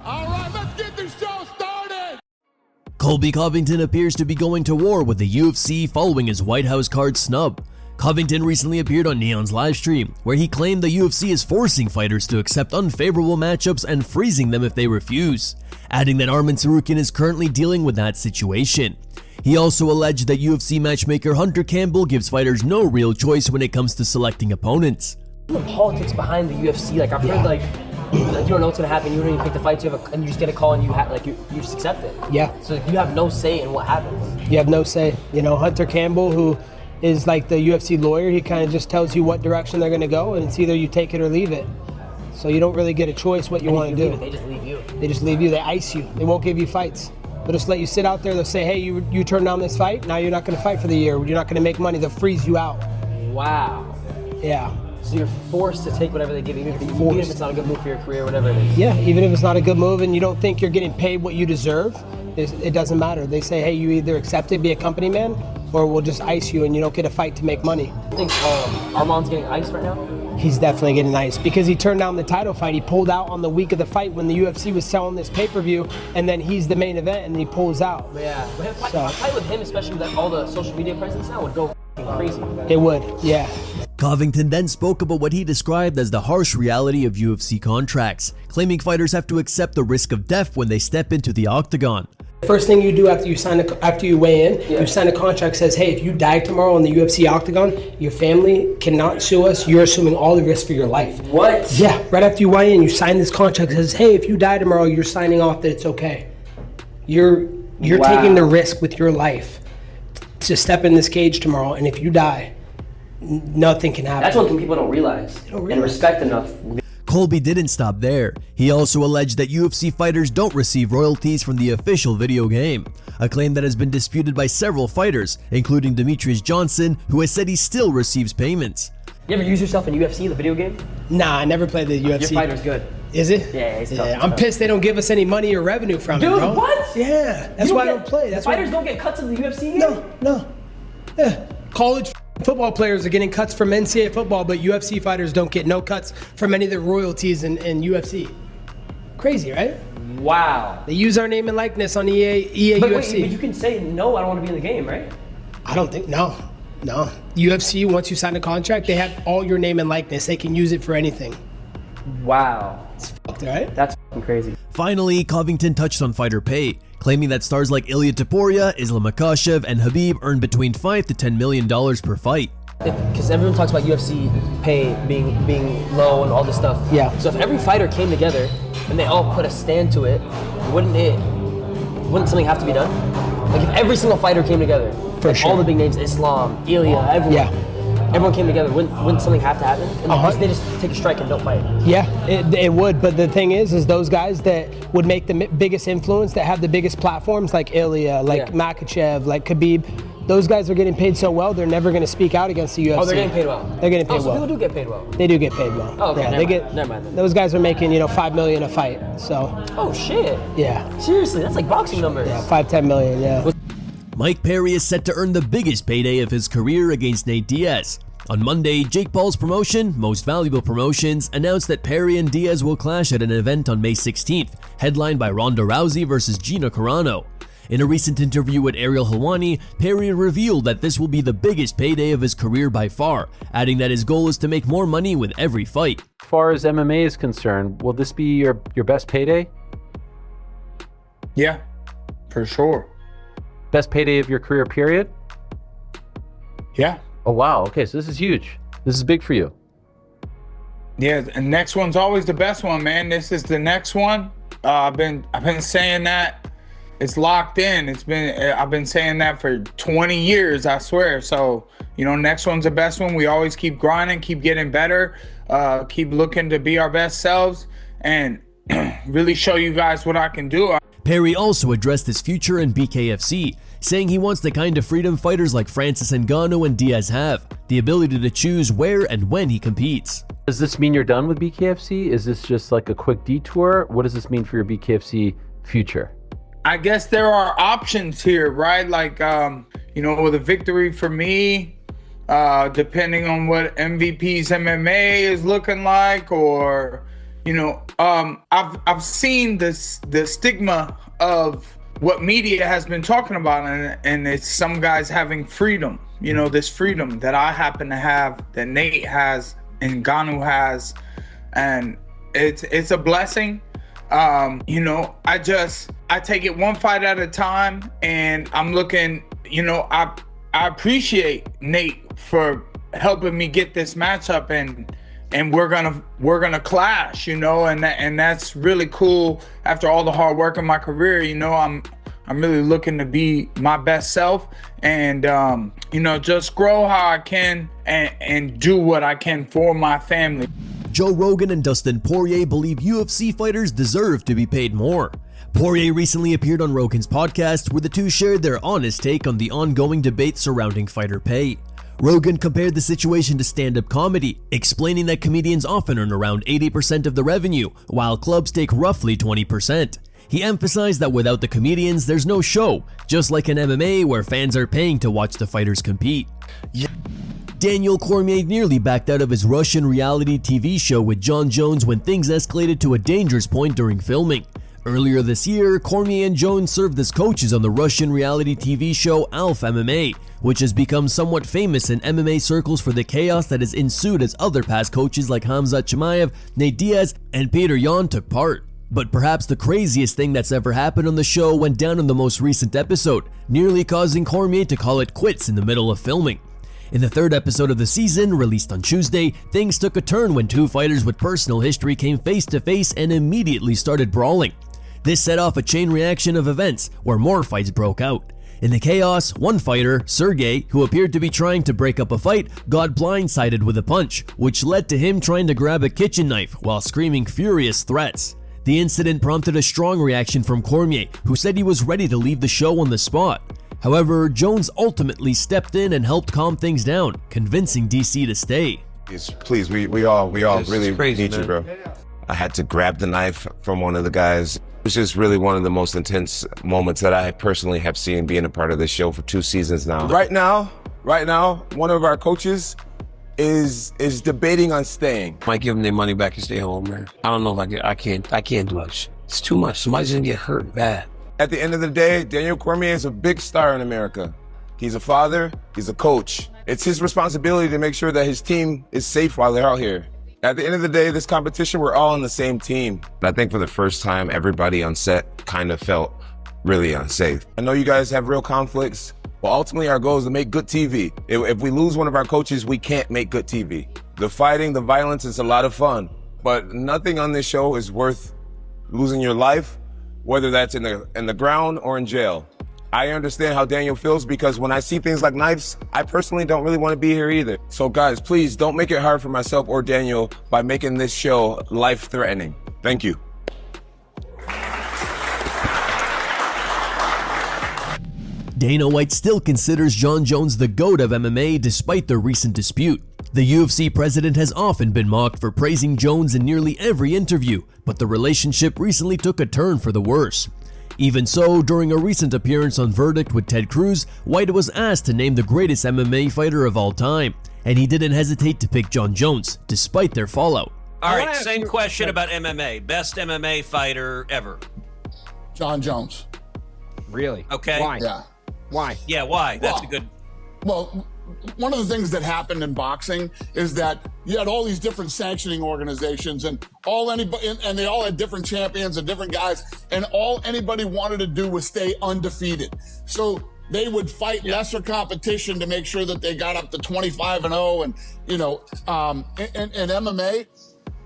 All right, let's get this show started. Colby Covington appears to be going to war with the UFC following his White House card snub. Covington recently appeared on Neon's livestream, where he claimed the UFC is forcing fighters to accept unfavorable matchups and freezing them if they refuse, adding that Arman Tsarukyan is currently dealing with that situation. He also alleged that UFC matchmaker Hunter Campbell gives fighters no real choice when it comes to selecting opponents. The politics behind the UFC, like I've heard, like you don't know what's gonna happen. You don't even pick the fights, and you just get a call and you just accept it. Yeah. So you have no say in what happens. You have no say. You know, Hunter Campbell, who is like the UFC lawyer, he kind of just tells you what direction they're gonna go, and it's either you take it or leave it. So you don't really get a choice what you want to do. They just leave you. They just leave you. They ice you. They won't give you fights. They'll just let you sit out there. They'll say, hey, you turn down this fight. Now you're not going to fight for the year. You're not going to make money. They'll freeze you out. Wow. Yeah. So you're forced to take whatever they give you, even if it's not a good move for your career, whatever it is. Yeah, even if it's not a good move and you don't think you're getting paid what you deserve, it doesn't matter. They say, hey, you either accept it, be a company man, or we'll just ice you and you don't get a fight to make money. I think Arman's getting iced right now? He's definitely getting iced because he turned down the title fight. He pulled out on the week of the fight when the UFC was selling this pay-per-view, and then he's the main event and he pulls out. Yeah, but a fight with him, especially with all the social media presence now, would go crazy. It would, yeah. Covington then spoke about what he described as the harsh reality of UFC contracts, claiming fighters have to accept the risk of death when they step into the octagon. First thing you do after you weigh in, you sign a contract that says, hey, if you die tomorrow in the UFC octagon, your family cannot sue us. You're assuming all the risk for your life. What? Yeah, right after you weigh in, you sign this contract that says, hey, if you die tomorrow, you're signing off that it's okay. You're taking the risk with your life to step in this cage tomorrow, and if you die, nothing can happen. That's one thing people don't realize and respect enough. Colby didn't stop there. He also alleged that UFC fighters don't receive royalties from the official video game, a claim that has been disputed by several fighters, including Demetrius Johnson, who has said he still receives payments. You ever use yourself in UFC, the video game? Nah, I never played the UFC. Your fighter's good. Is it? Yeah, he's tough. I'm pissed they don't give us any money or revenue from it, Dude, bro. what? Yeah, that's why I don't play. The fighters don't get cuts in the UFC game? No. Yeah. College football players are getting cuts from NCAA football, but UFC fighters don't get no cuts from any of the royalties in UFC. Crazy, right? Wow. They use our name and likeness on EA but UFC. Wait, but you can say, no, I don't want to be in the game, right? I don't think, no. UFC, once you sign a contract, they have all your name and likeness. They can use it for anything. Wow. It's fucked, right? That's crazy. Finally, Covington touched on fighter pay, claiming that stars like Ilia Topuria, Islam Makhachev, and Khabib earn between $5 to $10 million per fight. Because everyone talks about UFC pay being low and all this stuff. Yeah. So if every fighter came together and they all put a stand to it, wouldn't something have to be done? Like if every single fighter came together, for like sure. all the big names, Islam, Ilia, everyone. Everyone came together. Wouldn't something have to happen? And they just take a strike and don't fight. Yeah, it would. But the thing is those guys that would make the biggest influence, that have the biggest platforms, like Ilia, like Makhachev, like Khabib, those guys are getting paid so well, they're never going to speak out against the UFC. Oh, they're getting paid well. They're getting paid so well. People do get paid well. They do get paid well. Oh, okay. Yeah, Never mind then. Those guys are making, $5 million a fight. So. Oh shit. Yeah. Seriously, that's like boxing numbers. Yeah, 5-10 million. Yeah. Mike Perry is set to earn the biggest payday of his career against Nate Diaz. On Monday, Jake Paul's promotion, Most Valuable Promotions, announced that Perry and Diaz will clash at an event on May 16th, headlined by Ronda Rousey versus Gina Carano. In a recent interview with Ariel Helwani, Perry revealed that this will be the biggest payday of his career by far, adding that his goal is to make more money with every fight. As far as MMA is concerned, will this be your best payday? Yeah, for sure. Best payday of your career, period? Yeah. Oh, wow. Okay, so this is huge. This is big for you. Yeah, and next one's always the best one, man. This is the next one. I've been saying that. It's locked in. I've been saying that for 20 years, I swear. So, next one's the best one. We always keep grinding, keep getting better, keep looking to be our best selves, and really show you guys what I can do. Perry also addressed his future in BKFC, saying he wants the kind of freedom fighters like Francis Ngannou and Diaz have, the ability to choose where and when he competes. Does this mean you're done with BKFC? Is this just like a quick detour? What does this mean for your BKFC future? I guess there are options here, right? Like, with a victory for me, depending on what MVP's MMA is looking like, or, You know, I've seen the stigma of what media has been talking about, and it's some guys having freedom. You know, this freedom that I happen to have, that Nate has, and Ngannou has, and it's a blessing. You know, I take it one fight at a time, and I'm looking. You know, I appreciate Nate for helping me get this matchup, and we're gonna clash, you know, and that's really cool. After all the hard work in my career, you know, I'm really looking to be my best self, and you know, just grow how I can and do what I can for my family. Joe Rogan and Dustin Poirier believe UFC fighters deserve to be paid more. Poirier recently appeared on Rogan's podcast, where the two shared their honest take on the ongoing debate surrounding fighter pay. Rogan compared the situation to stand-up comedy, explaining that comedians often earn around 80% of the revenue, while clubs take roughly 20%. He emphasized that without the comedians, there's no show, just like in MMA where fans are paying to watch the fighters compete. Daniel Cormier nearly backed out of his Russian reality TV show with Jon Jones when things escalated to a dangerous point during filming. Earlier this year, Cormier and Jones served as coaches on the Russian reality TV show Alpha MMA, which has become somewhat famous in MMA circles for the chaos that has ensued as other past coaches like Khamzat Chimaev, Nate Diaz, and Peter Yan took part. But perhaps the craziest thing that's ever happened on the show went down in the most recent episode, nearly causing Cormier to call it quits in the middle of filming. In the third episode of the season, released on Tuesday, things took a turn when two fighters with personal history came face to face and immediately started brawling. This set off a chain reaction of events where more fights broke out. In the chaos, one fighter, Sergey, who appeared to be trying to break up a fight, got blindsided with a punch, which led to him trying to grab a kitchen knife while screaming furious threats. The incident prompted a strong reaction from Cormier, who said he was ready to leave the show on the spot. However, Jones ultimately stepped in and helped calm things down, convincing DC to stay. Please, we all really crazy, need you, bro. I had to grab the knife from one of the guys. It was just really one of the most intense moments that I personally have seen being a part of this show for 2 seasons now. Right now, one of our coaches is debating on staying. Might give them their money back and stay home, man. I don't know if I can't do it. It's too much. Somebody's gonna get hurt bad. At the end of the day, Daniel Cormier is a big star in America. He's a father, he's a coach. It's his responsibility to make sure that his team is safe while they're out here. At the end of the day, this competition, we're all on the same team. I think for the first time, everybody on set kind of felt really unsafe. I know you guys have real conflicts, but ultimately our goal is to make good TV. If we lose one of our coaches, we can't make good TV. The fighting, the violence is a lot of fun, but nothing on this show is worth losing your life, whether that's in the ground or in jail. I understand how Daniel feels because when I see things like knives, I personally don't really want to be here either. So guys, please don't make it hard for myself or Daniel by making this show life-threatening. Thank you. Dana White still considers Jon Jones the GOAT of MMA despite the recent dispute. The UFC president has often been mocked for praising Jones in nearly every interview, but the relationship recently took a turn for the worse. Even so, during a recent appearance on Verdict with Ted Cruz, White was asked to name the greatest MMA fighter of all time, and he didn't hesitate to pick Jon Jones, despite their fallout. All right, same question about MMA. Best MMA fighter ever. Jon Jones. Really? Okay. Why? Yeah. Why? Yeah, why? That's a good... Well, one of the things that happened in boxing is that you had all these different sanctioning organizations and they all had different champions and different guys, and all anybody wanted to do was stay undefeated. So they would fight lesser competition to make sure that they got up to 25-0. And, you know, in MMA,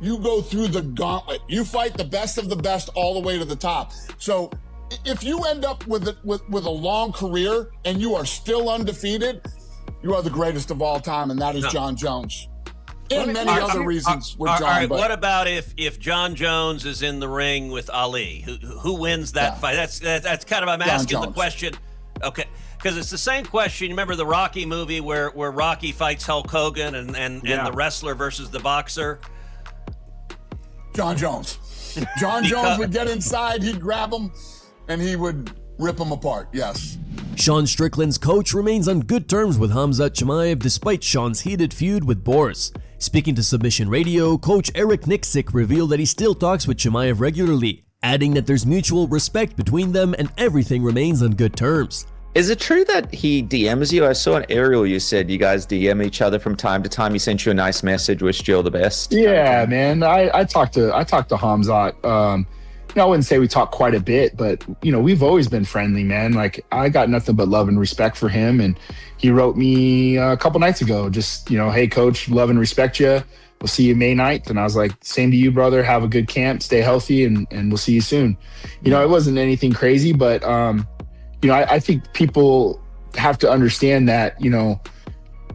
you go through the gauntlet. You fight the best of the best all the way to the top. So if you end up with a long career and you are still undefeated, you are the greatest of all time, and that is Jon Jones. And many other reasons with Jon. All right, what about if Jon Jones is in the ring with Ali? Who wins that fight? That's kind of, I'm asking the question. Okay, because it's the same question. You remember the Rocky movie where Rocky fights Hulk Hogan and the wrestler versus the boxer? Jon Jones. Jon Jones would get inside, he'd grab him, and he would rip them apart. Yes. Sean Strickland's coach remains on good terms with Khamzat Chimaev despite Sean's heated feud with Boris. Speaking to Submission Radio, coach Eric Nixick revealed that he still talks with Chimaev regularly, adding that there's mutual respect between them and everything remains on good terms. Is it true that he DMs you? I saw an aerial you said you guys DM each other from time to time. He sent you a nice message, wished you all the best. Yeah, man. I talked to Khamzat. I wouldn't say we talk quite a bit, but we've always been friendly, man. Like, I got nothing but love and respect for him. And he wrote me a couple nights ago, just, hey, coach, love and respect you. We'll see you May 9th. And I was like, same to you, brother. Have a good camp, stay healthy, and we'll see you soon. It wasn't anything crazy, but, I think people have to understand that,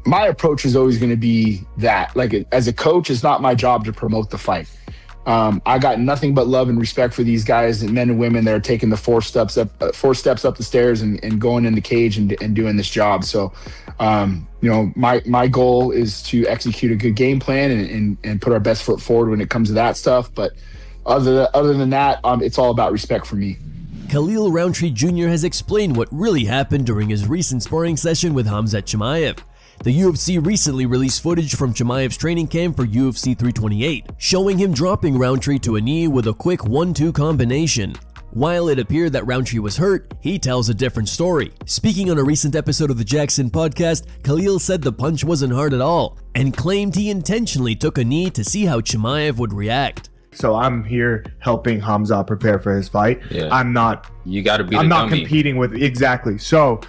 my approach is always going to be that. Like, as a coach, it's not my job to promote the fight. I got nothing but love and respect for these guys and men and women that are taking the 4 steps up the stairs and going in the cage and doing this job. So, my goal is to execute a good game plan and put our best foot forward when it comes to that stuff. But other than that, it's all about respect for me. Khalil Rountree Jr. has explained what really happened during his recent sparring session with Khamzat Chimaev. The UFC recently released footage from Chimaev's training camp for UFC 328, showing him dropping Rountree to a knee with a quick 1-2 combination. While it appeared that Rountree was hurt, he tells a different story. Speaking on a recent episode of the Jackson podcast, Khalil said the punch wasn't hard at all, and claimed he intentionally took a knee to see how Chimaev would react. So I'm here helping Khamzat prepare for his fight. Yeah. I'm not competing with, exactly. So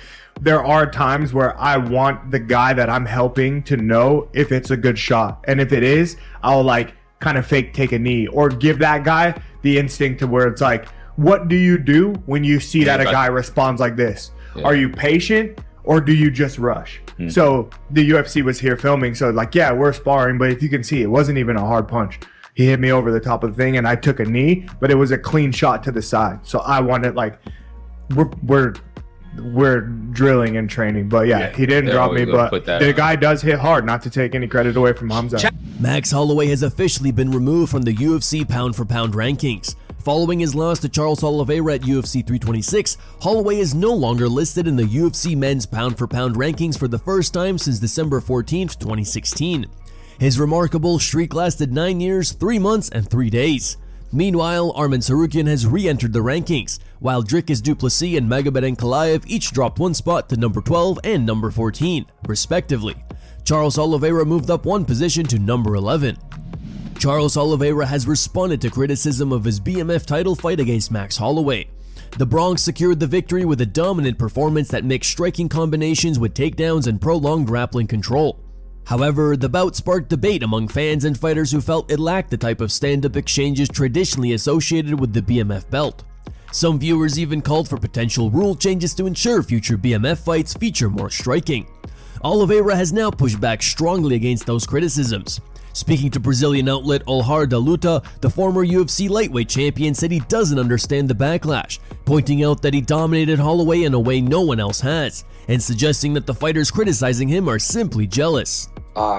there are times where I want the guy that I'm helping to know if it's a good shot. And if it is, I'll kind of fake take a knee or give that guy the instinct to where it's like, what do you do when you see that a guy responds like this? Yeah. Are you patient or do you just rush? Mm-hmm. So the UFC was here filming. So yeah, we're sparring, but if you can see, it wasn't even a hard punch. He hit me over the top of the thing and I took a knee, but it was a clean shot to the side. So I wanted we're drilling and training, but yeah, he didn't drop me, but the guy does hit hard, not to take any credit away from Khamzat. Max Holloway has officially been removed from the UFC pound-for-pound rankings. Following his loss to Charles Oliveira at UFC 326, Holloway is no longer listed in the UFC men's pound-for-pound rankings for the first time since December 14, 2016. His remarkable streak lasted 9 years, 3 months, and 3 days. Meanwhile, Arman Tsarukyan has re-entered the rankings, while Dricus du Plessis and Magomed Ankalaev each dropped 1 spot to number 12 and number 14, respectively. Charles Oliveira moved up 1 position to number 11. Charles Oliveira has responded to criticism of his BMF title fight against Max Holloway. The Bronx secured the victory with a dominant performance that mixed striking combinations with takedowns and prolonged grappling control. However, the bout sparked debate among fans and fighters who felt it lacked the type of stand-up exchanges traditionally associated with the BMF belt. Some viewers even called for potential rule changes to ensure future BMF fights feature more striking. Oliveira has now pushed back strongly against those criticisms. Speaking to Brazilian outlet Olhar da Luta, the former UFC lightweight champion said he doesn't understand the backlash, pointing out that he dominated Holloway in a way no one else has, and suggesting that the fighters criticizing him are simply jealous.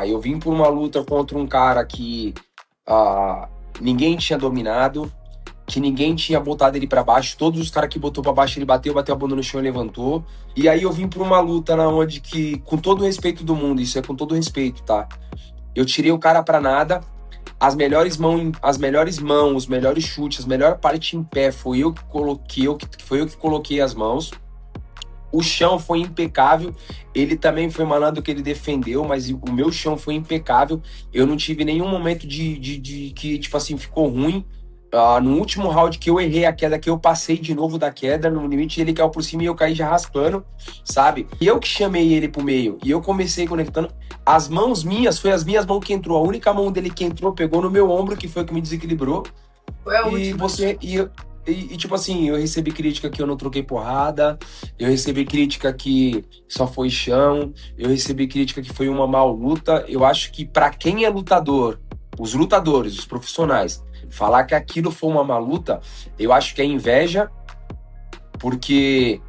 Eu vim por uma luta contra cara que ninguém tinha dominado, que ninguém tinha botado ele pra baixo. Todos os caras que botou pra baixo, ele bateu a bunda no chão e levantou. E aí eu vim por uma luta na onde que, com todo o respeito do mundo, isso é com todo o respeito, tá? Eu tirei o cara pra nada, as melhores mãos, os melhores chutes, a melhor parte em pé foi eu que coloquei as mãos. O chão foi impecável, ele também foi malandro que ele defendeu, mas o meu chão foi impecável. Eu não tive nenhum momento de que, tipo assim, ficou ruim. No último round que eu errei a queda, que eu passei de novo da queda, no limite ele caiu por cima e eu caí já raspando, sabe? E eu que chamei ele pro meio, e eu comecei conectando. As mãos minhas, foi as minhas mãos que entrou. A única mão dele que entrou, pegou no meu ombro, que foi o que me desequilibrou. Foi a última. E tipo assim, eu recebi crítica que eu não troquei porrada, eu recebi crítica que só foi chão, eu recebi crítica que foi uma mal luta. Eu acho que pra quem é lutador, os lutadores, os profissionais, falar que aquilo foi uma má luta, eu acho que é inveja, porque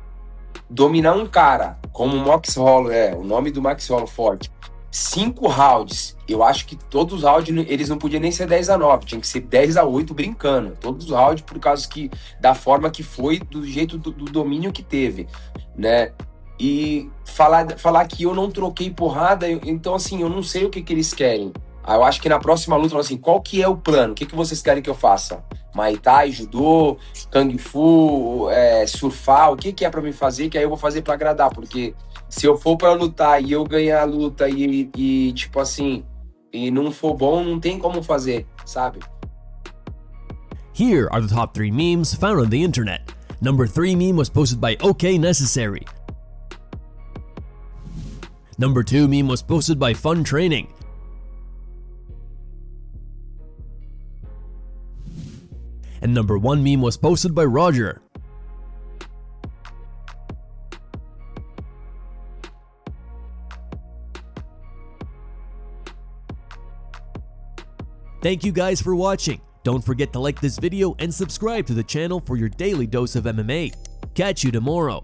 dominar um cara como o Max Holloway, o nome do Max Holloway forte, 5 rounds. Eu acho que todos os rounds, eles não podiam nem ser 10-9, tinha que ser 10-8 brincando. Todos os rounds, por causa que, da forma que foi, do jeito do domínio que teve, né? E falar que eu não troquei porrada, então assim, eu não sei o que eles querem. Eu acho que na próxima luta, assim, qual que é o plano? O que vocês querem que eu faça? Muay Thai, judô, Kung Fu, surfar? O que é pra mim fazer? Que aí eu vou fazer pra agradar, porque se eu for pra lutar e eu ganhar a luta e tipo assim, e não for bom, não tem como fazer, sabe? Here are the top 3 memes found on the internet. Number 3 meme was posted by OK Necessary. Number 2 meme was posted by Fun Training. And number 1 meme was posted by Roger. Thank you guys for watching. Don't forget to like this video and subscribe to the channel for your daily dose of MMA. Catch you tomorrow.